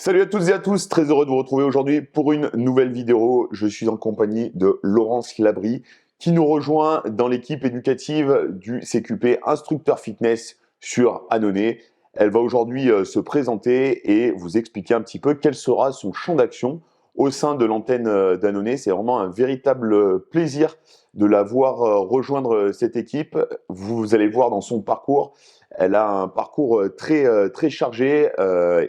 Salut à toutes et à tous, très heureux de vous retrouver aujourd'hui pour une nouvelle vidéo. Je suis en compagnie de Laurence Labrie qui nous rejoint dans l'équipe éducative du CQP Instructeur Fitness sur Annonay. Elle va aujourd'hui se présenter et vous expliquer un petit peu quel sera son champ d'action au sein de l'antenne d'Annonay. C'est vraiment un véritable plaisir de la voir rejoindre cette équipe. Vous allez voir dans son parcours. Elle a un parcours très chargé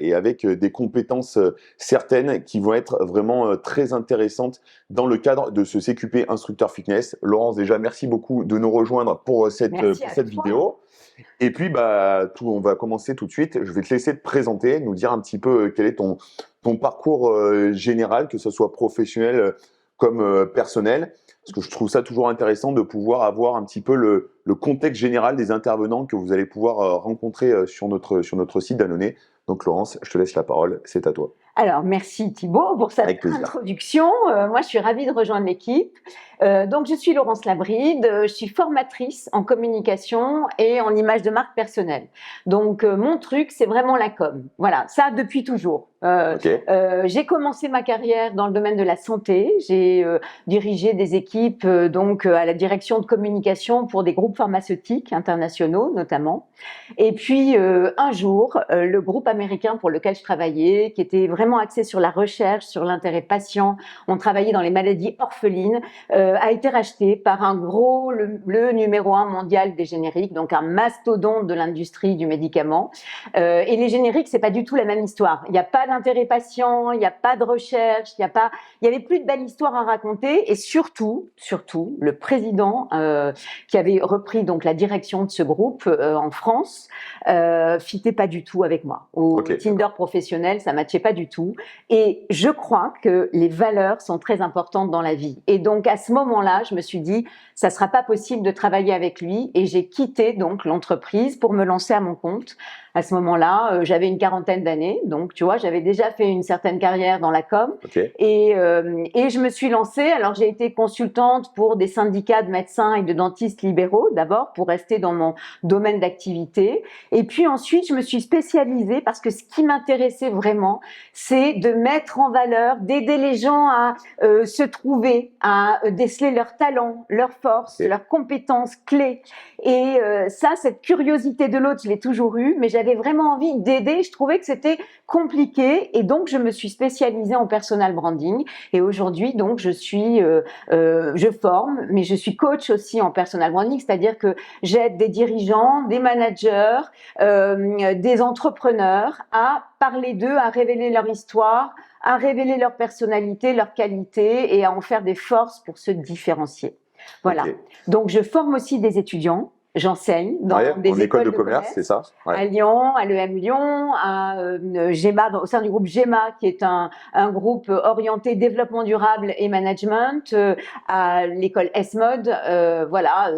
et avec des compétences certaines qui vont être vraiment très intéressantes dans le cadre de ce CQP Instructeur Fitness. Laurence, déjà, merci beaucoup de nous rejoindre pour cette vidéo. Et puis, on va commencer tout de suite. Je vais te laisser te présenter, nous dire un petit peu quel est ton parcours général, que ce soit professionnel comme personnel. Parce que je trouve ça toujours intéressant de pouvoir avoir un petit peu le contexte général des intervenants que vous allez pouvoir rencontrer sur notre site d'Annonay. Donc Laurence, je te laisse la parole, c'est à toi. Alors, merci Thibaut pour cette introduction. Moi, je suis ravie de rejoindre l'équipe. Donc, je suis Laurence Labrie, je suis formatrice en communication et en image de marque personnelle. Donc, mon truc, c'est vraiment la com. Voilà, ça depuis toujours. J'ai commencé ma carrière dans le domaine de la santé. J'ai dirigé des équipes à la direction de communication pour des groupes pharmaceutiques internationaux notamment. Et puis, un jour, le groupe américain pour lequel je travaillais, qui était vraiment axé sur la recherche, sur l'intérêt patient, on travaillait dans les maladies orphelines, a été racheté par un gros, le numéro 1 mondial des génériques, donc un mastodonte de l'industrie du médicament. Et les génériques, c'est pas du tout la même histoire. Il n'y a pas d'intérêt patient, il n'y a pas de recherche, il y avait plus de belles histoires à raconter. Et surtout, le président qui avait repris donc la direction de ce groupe en France, fitait pas du tout avec moi. Au Tinder professionnel, ça matchait pas du tout. Et je crois que les valeurs sont très importantes dans la vie. Et donc, à ce moment-là, je me suis dit, ça sera pas possible de travailler avec lui. Et j'ai quitté donc l'entreprise pour me lancer à mon compte. À ce moment-là, j'avais une quarantaine d'années. Donc, tu vois, j'avais déjà fait une certaine carrière dans la com. Et je me suis lancée. Alors, j'ai été consultante pour des syndicats de médecins et de dentistes libéraux, d'abord, pour rester dans mon domaine d'activité. Et puis ensuite, je me suis spécialisée parce que ce qui m'intéressait vraiment, c'est de mettre en valeur, d'aider les gens à se trouver, à déceler leurs talents, leurs forces, leurs compétences clés. Et cette curiosité de l'autre, je l'ai toujours eue, mais j'avais vraiment envie d'aider. Je trouvais que c'était compliqué et donc je me suis spécialisée en personal branding. Et aujourd'hui, donc, je forme, mais je suis coach aussi en personal branding, c'est-à-dire que j'aide des dirigeants, des managers, des entrepreneurs à parler d'eux, à révéler leur histoire, à révéler leur personnalité, leur qualité et à en faire des forces pour se différencier. Voilà. Donc, je forme aussi des étudiants. J'enseigne dans des écoles de commerce, c'est ça, à Lyon, à l'EM Lyon, à GEMA, au sein du groupe GEMA, qui est un groupe orienté développement durable et management, à l'école S-Mode,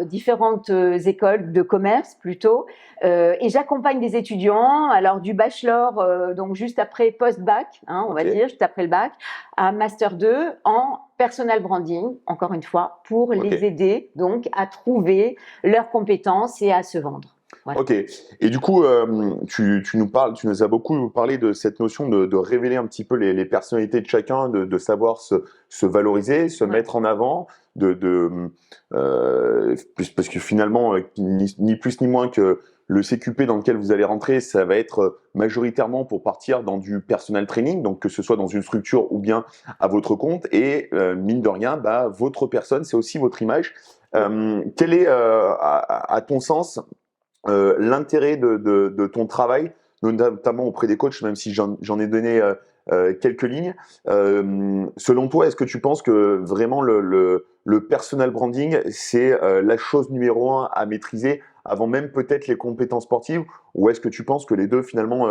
différentes écoles de commerce plutôt. Et j'accompagne des étudiants, alors du bachelor, donc juste après post-bac, on va dire, juste après le bac, à Master 2 en personal branding, encore une fois, pour les aider donc à trouver leurs compétences et à se vendre. Voilà. Ok. Et du coup, tu nous as beaucoup parlé de cette notion de révéler un petit peu les personnalités de chacun, de savoir se valoriser, se mettre en avant, parce que finalement, ni plus ni moins que le CQP dans lequel vous allez rentrer, ça va être majoritairement pour partir dans du personal training, donc que ce soit dans une structure ou bien à votre compte. Et mine de rien, votre personne, c'est aussi votre image. Quel est, à ton sens, l'intérêt de ton travail, notamment auprès des coachs, même si j'en ai donné quelques lignes. Selon toi, est-ce que tu penses que vraiment le personal branding, c'est la chose numéro 1 à maîtriser avant même peut-être les compétences sportives, ou est-ce que tu penses que les deux finalement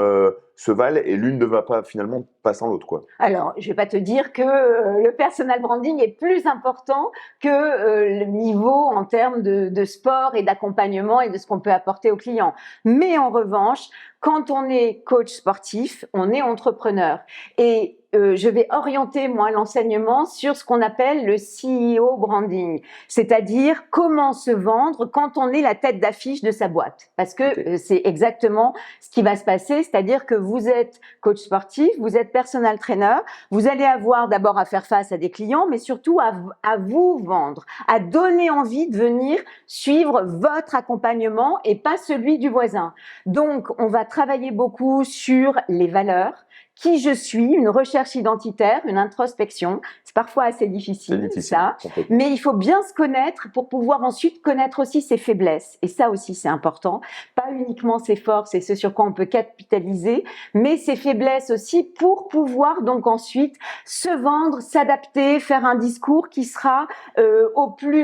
se valent et l'une ne va pas finalement pas sans l'autre, quoi? Alors, je vais pas te dire que le personal branding est plus important que le niveau en termes de sport et d'accompagnement et de ce qu'on peut apporter aux clients. Mais en revanche, quand on est coach sportif, on est entrepreneur. Et je vais orienter moi l'enseignement sur ce qu'on appelle le CEO branding, c'est-à-dire comment se vendre quand on est la tête d'affiche de sa boîte. Parce que c'est exactement ce qui va se passer, c'est-à-dire que vous êtes coach sportif, vous êtes personal trainer, vous allez avoir d'abord à faire face à des clients, mais surtout à vous vendre, à donner envie de venir suivre votre accompagnement et pas celui du voisin. Donc, on va travailler beaucoup sur les valeurs, qui je suis, une recherche identitaire, une introspection. C'est parfois assez difficile, ça. Mais il faut bien se connaître pour pouvoir ensuite connaître aussi ses faiblesses. Et ça aussi, c'est important. Pas uniquement ses forces et ce sur quoi on peut capitaliser, mais ses faiblesses aussi pour pouvoir donc ensuite se vendre, s'adapter, faire un discours qui sera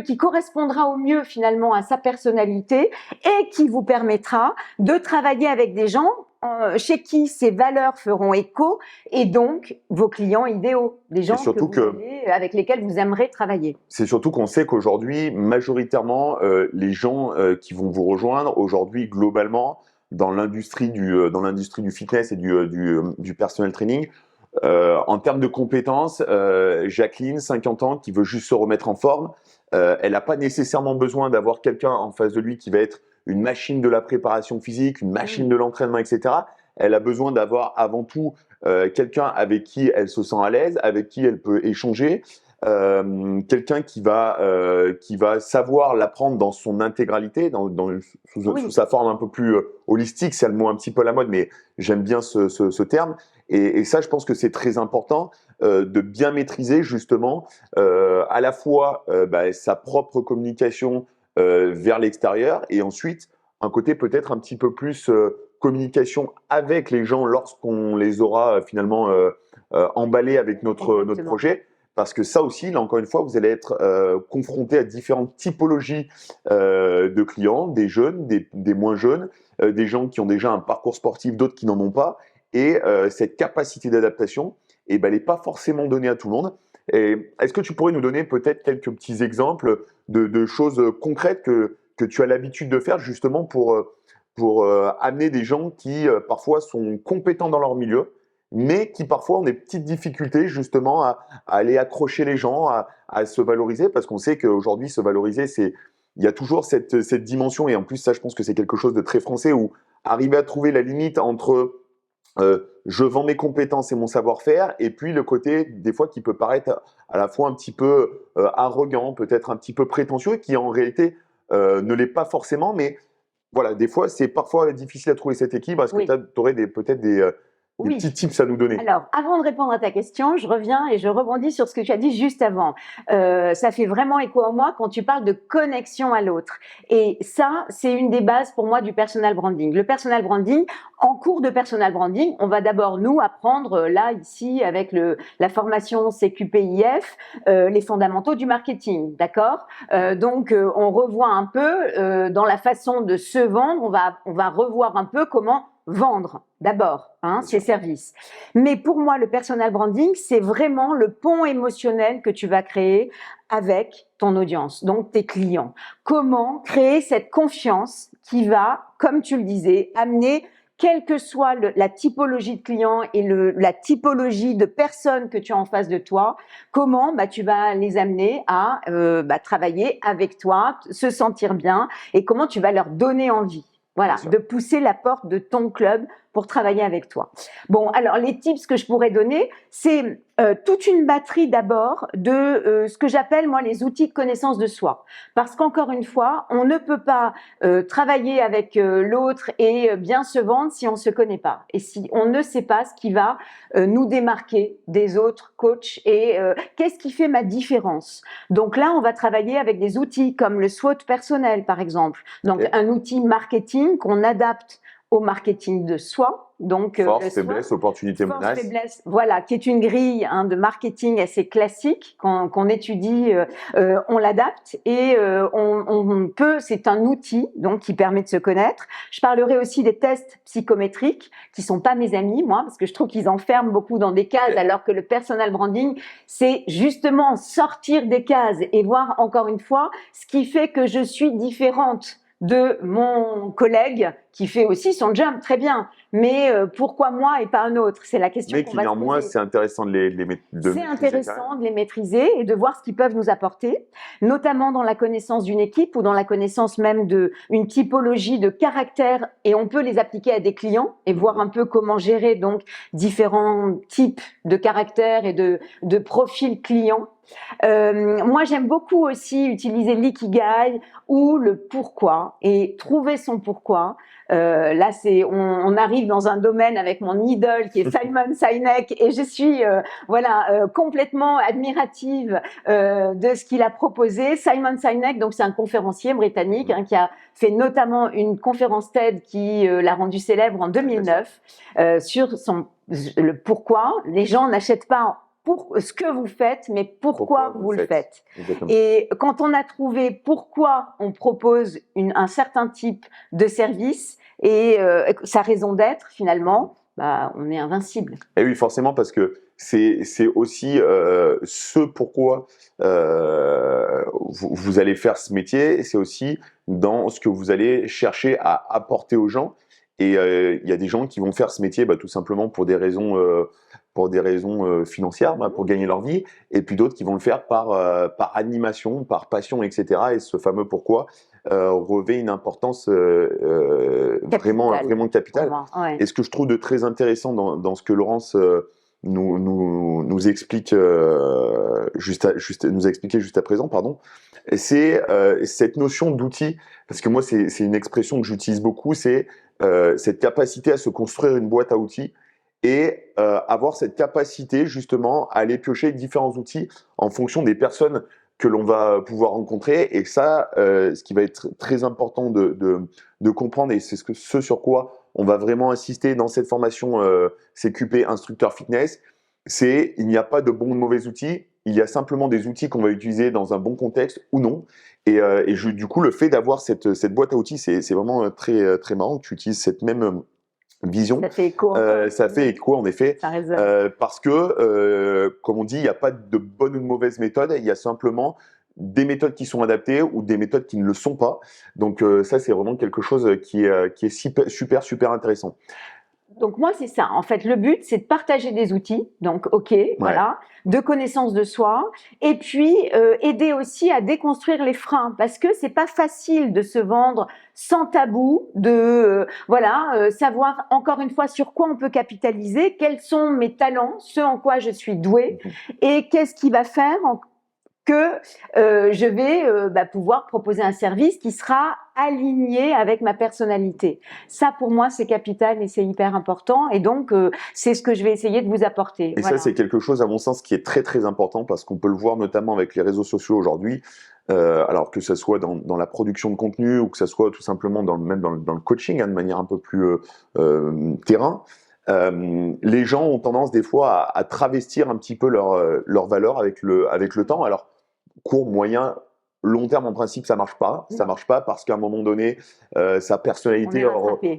qui correspondra au mieux finalement à sa personnalité et qui vous permettra de travailler avec des gens chez qui ces valeurs feront écho et donc vos clients idéaux, des gens avec lesquels vous aimerez travailler. C'est surtout qu'on sait qu'aujourd'hui, majoritairement, les gens qui vont vous rejoindre, aujourd'hui, globalement, dans l'industrie du fitness et du personal training, en termes de compétences, Jacqueline, 50 ans, qui veut juste se remettre en forme, elle n'a pas nécessairement besoin d'avoir quelqu'un en face de lui qui va être une machine de la préparation physique, une machine de l'entraînement, etc. Elle a besoin d'avoir avant tout quelqu'un avec qui elle se sent à l'aise, avec qui elle peut échanger, quelqu'un qui va savoir l'apprendre dans son intégralité, sous sa forme un peu plus holistique, c'est le mot un petit peu à la mode, mais j'aime bien ce terme. Et ça, je pense que c'est très important de bien maîtriser justement à la fois sa propre communication vers l'extérieur et ensuite un côté peut-être un petit peu plus communication avec les gens lorsqu'on les aura finalement emballés avec notre projet. Parce que ça aussi, là encore une fois, vous allez être confronté à différentes typologies de clients, des jeunes, des moins jeunes, des gens qui ont déjà un parcours sportif, d'autres qui n'en ont pas. Et cette capacité d'adaptation, elle n'est pas forcément donnée à tout le monde. Est-ce que tu pourrais nous donner peut-être quelques petits exemples de choses concrètes que tu as l'habitude de faire justement pour amener des gens qui parfois sont compétents dans leur milieu, mais qui parfois ont des petites difficultés justement à aller accrocher les gens, à se valoriser, parce qu'on sait qu'aujourd'hui, se valoriser, il y a toujours cette dimension, et en plus, ça, je pense que c'est quelque chose de très français, où arriver à trouver la limite entre je vends mes compétences et mon savoir-faire, et puis le côté, des fois, qui peut paraître à la fois un petit peu arrogant, peut-être un petit peu prétentieux, qui en réalité ne l'est pas forcément, mais voilà, des fois, c'est parfois difficile à trouver cet équilibre. Est-ce que tu aurais peut-être des petits tips à nous donner? Alors, avant de répondre à ta question, je reviens et je rebondis sur ce que tu as dit juste avant. Ça fait vraiment écho à moi quand tu parles de connexion à l'autre. Et ça, c'est une des bases pour moi du personal branding. Le personal branding, en cours de personal branding, on va d'abord nous apprendre, là, ici, avec la formation CQPIF, les fondamentaux du marketing, d'accord? Donc, on revoit un peu dans la façon de se vendre, on va revoir un peu comment vendre d'abord ses services. Mais pour moi, le personal branding, c'est vraiment le pont émotionnel que tu vas créer avec ton audience, donc tes clients. Comment créer cette confiance qui va, comme tu le disais, amener, quelle que soit la typologie de clients et la typologie de personnes que tu as en face de toi, comment tu vas les amener à travailler avec toi, se sentir bien, et comment tu vas leur donner envie. Voilà, de pousser la porte de ton club pour travailler avec toi. Bon, alors les tips que je pourrais donner, c'est toute une batterie d'abord de ce que j'appelle moi les outils de connaissance de soi. Parce qu'encore une fois, on ne peut pas travailler avec l'autre et bien se vendre si on ne se connaît pas. Et si on ne sait pas ce qui va nous démarquer des autres coachs et qu'est-ce qui fait ma différence. Donc là, on va travailler avec des outils comme le SWOT personnel, par exemple. Donc un outil marketing qu'on adapte au marketing de soi. Donc, force, faiblesse, opportunité, menace. Faiblesse, voilà, qui est une grille de marketing assez classique qu'on étudie, on l'adapte et on peut, c'est un outil donc qui permet de se connaître. Je parlerai aussi des tests psychométriques qui sont pas mes amis, moi, parce que je trouve qu'ils enferment beaucoup dans des cases, alors que le personal branding, c'est justement sortir des cases et voir encore une fois ce qui fait que je suis différente de mon collègue qui fait aussi son job très bien. Mais pourquoi moi et pas un autre? C'est la question qu'on va se poser. Mais néanmoins, c'est intéressant de les maîtriser. C'est intéressant de les maîtriser et de voir ce qu'ils peuvent nous apporter, notamment dans la connaissance d'une équipe ou dans la connaissance même d'une typologie de caractère, et on peut les appliquer à des clients et voir un peu comment gérer donc différents types de caractères et de profils clients. Moi, j'aime beaucoup aussi utiliser l'ikigai ou le pourquoi et trouver son pourquoi. Là, on arrive dans un domaine avec mon idole qui est Simon Sinek et je suis complètement admirative de ce qu'il a proposé. Simon Sinek, donc c'est un conférencier britannique qui a fait notamment une conférence TED qui l'a rendu célèbre en 2009 sur le pourquoi. Les gens n'achètent pas pour ce que vous faites, mais pourquoi vous le faites. Et quand on a trouvé pourquoi on propose un certain type de service et sa raison d'être, finalement, on est invincible. Et oui, forcément, parce que c'est aussi ce pourquoi vous allez faire ce métier, c'est aussi dans ce que vous allez chercher à apporter aux gens. Et il y a des gens qui vont faire ce métier tout simplement pour des raisons financières, pour gagner leur vie, et puis d'autres qui vont le faire par animation, par passion, etc. Et ce fameux pourquoi revêt une importance vraiment capitale. Ouais. Et ce que je trouve de très intéressant dans ce que Laurence nous explique nous a expliqué juste à présent, c'est cette notion d'outil, parce que moi c'est une expression que j'utilise beaucoup, c'est cette capacité à se construire une boîte à outils et avoir cette capacité justement à aller piocher différents outils en fonction des personnes que l'on va pouvoir rencontrer. Et ça, ce qui va être très important de comprendre, et c'est ce sur quoi on va vraiment insister dans cette formation CQP Instructeur Fitness, c'est il n'y a pas de bons ou de mauvais outils, il y a simplement des outils qu'on va utiliser dans un bon contexte ou non. Et du coup, le fait d'avoir cette boîte à outils, c'est vraiment très, très marrant que tu utilises cette même vision. Ça fait écho. Ça fait écho, en effet. Ça résonne. Parce que, comme on dit, il n'y a pas de bonne ou de mauvaise méthode, il y a simplement des méthodes qui sont adaptées ou des méthodes qui ne le sont pas. Donc ça, c'est vraiment quelque chose qui est super intéressant. Donc moi, c'est ça. En fait, le but, c'est de partager des outils. Donc, voilà, de connaissance de soi, et puis aider aussi à déconstruire les freins, parce que c'est pas facile de se vendre sans tabou, de savoir encore une fois sur quoi on peut capitaliser, quels sont mes talents, ce en quoi je suis douée, et qu'est-ce qui va faire que je vais pouvoir proposer un service qui sera aligné avec ma personnalité. Ça, pour moi, c'est capital et c'est hyper important. Et donc, c'est ce que je vais essayer de vous apporter. Et ça, c'est quelque chose, à mon sens, qui est très, très important parce qu'on peut le voir notamment avec les réseaux sociaux aujourd'hui. Alors que ce soit dans la production de contenu ou que ce soit tout simplement dans le coaching, de manière un peu plus terrain. Les gens ont tendance des fois à travestir un petit peu leur valeur avec le temps. Alors, court, moyen, long terme, en principe, ça marche pas. Ça marche pas parce qu'à un moment donné, sa personnalité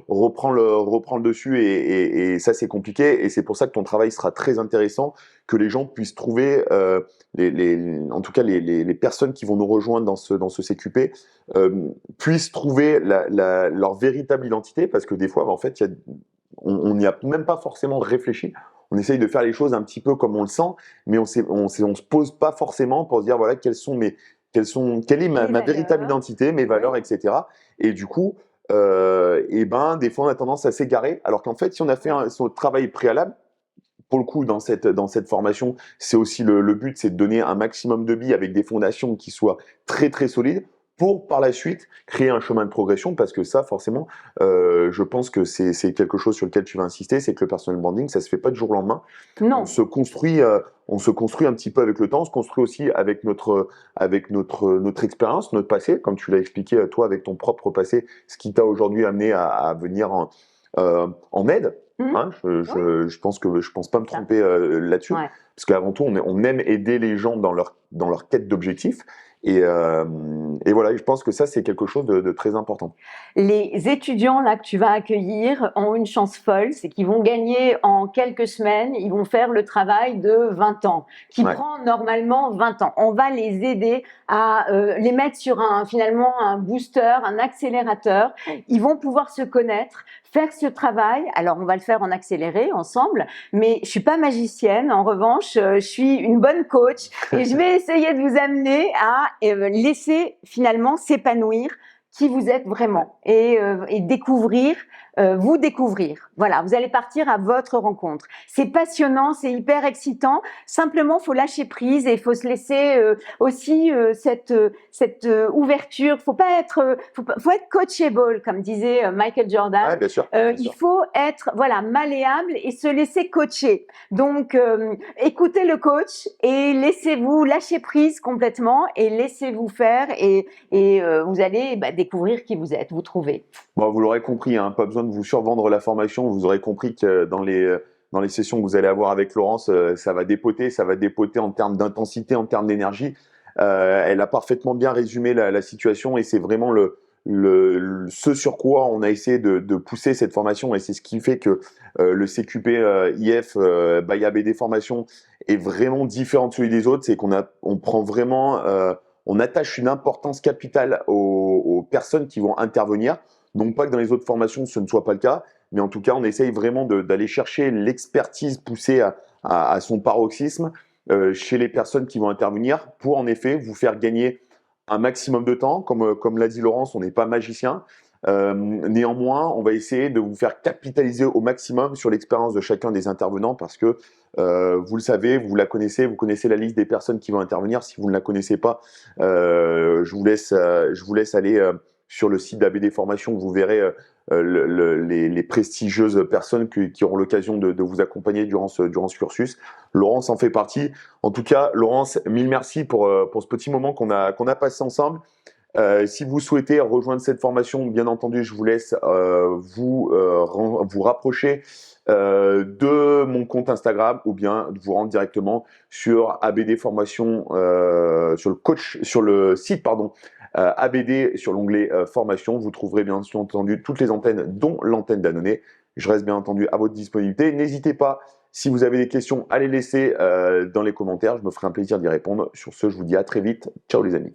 reprend le dessus et ça, c'est compliqué. Et c'est pour ça que ton travail sera très intéressant, que les gens puissent trouver, en tout cas les personnes qui vont nous rejoindre dans ce CQP, puissent trouver leur véritable identité, parce que des fois, en fait, on n'y a même pas forcément réfléchi. On essaye de faire les choses un petit peu comme on le sent, mais on se pose pas forcément pour se dire voilà quelle est ma véritable identité, mes valeurs, etc. Et du coup, des fois on a tendance à s'égarer, alors qu'en fait, si on a fait son travail préalable, pour le coup, dans cette formation, c'est aussi le but, c'est de donner un maximum de billes avec des fondations qui soient très très solides, pour par la suite créer un chemin de progression, parce que ça, forcément, je pense que c'est quelque chose sur lequel tu vas insister, c'est que le personal branding, ça se fait pas du jour au lendemain. Non. On se construit un petit peu avec le temps, on se construit aussi avec notre expérience, notre passé, comme tu l'as expliqué toi avec ton propre passé, ce qui t'a aujourd'hui amené à venir en aide. Je pense pas me tromper là-dessus, parce qu'avant tout, on aime aider les gens dans leur quête d'objectifs. Et voilà, je pense que ça, c'est quelque chose de très important. Les étudiants là que tu vas accueillir ont une chance folle, c'est qu'ils vont gagner en quelques semaines, ils vont faire le travail de 20 ans, qui prend normalement 20 ans. On va les aider à les mettre sur finalement un booster, un accélérateur. Ils vont pouvoir se connaître, faire ce travail. Alors on va le faire en accéléré ensemble, mais je suis pas magicienne. En revanche, je suis une bonne coach et je vais essayer de vous amener à laisser finalement s'épanouir qui vous êtes vraiment et découvrir, vous découvrir. Voilà, vous allez partir à votre rencontre. C'est passionnant, c'est hyper excitant. Simplement, faut lâcher prise et il faut se laisser aussi cette ouverture. Faut être coachable, comme disait Michael Jordan. Ouais, bien sûr. Il faut être malléable et se laisser coacher. Donc, écoutez le coach et laissez-vous lâcher prise complètement et laissez-vous faire et vous allez découvrir qui vous êtes, vous trouver. Bon, vous l'aurez compris, hein, pas besoin de vous survendre la formation. Vous aurez compris que dans les sessions que vous allez avoir avec Laurence, ça va dépoter en termes d'intensité, en termes d'énergie. Elle a parfaitement bien résumé la situation et c'est vraiment ce sur quoi on a essayé de pousser cette formation et c'est ce qui fait que le CQP IF by ABD Formation est vraiment différent de celui des autres. C'est on prend vraiment, on attache une importance capitale aux personnes qui vont intervenir. Non pas que dans les autres formations ce ne soit pas le cas, mais en tout cas on essaye vraiment d'aller chercher l'expertise poussée à son paroxysme chez les personnes qui vont intervenir pour en effet vous faire gagner un maximum de temps. Comme l'a dit Laurence, on n'est pas magicien. Néanmoins, on va essayer de vous faire capitaliser au maximum sur l'expérience de chacun des intervenants parce que vous le savez, vous la connaissez, vous connaissez la liste des personnes qui vont intervenir. Si vous ne la connaissez pas, je vous laisse aller sur le site d'ABD Formation, vous verrez les prestigieuses personnes qui auront l'occasion de vous accompagner durant ce cursus. Laurence en fait partie. En tout cas, Laurence, mille merci pour ce petit moment qu'on a passé ensemble. Si vous souhaitez rejoindre cette formation, bien entendu, je vous laisse vous rapprocher de mon compte Instagram ou bien de vous rendre directement sur ABD Formation, sur le site ABD sur l'onglet formation. Vous trouverez bien entendu toutes les antennes, dont l'antenne d'Annonay. Je reste bien entendu à votre disponibilité. N'hésitez pas, si vous avez des questions, à les laisser dans les commentaires. Je me ferai un plaisir d'y répondre. Sur ce, je vous dis à très vite. Ciao les amis.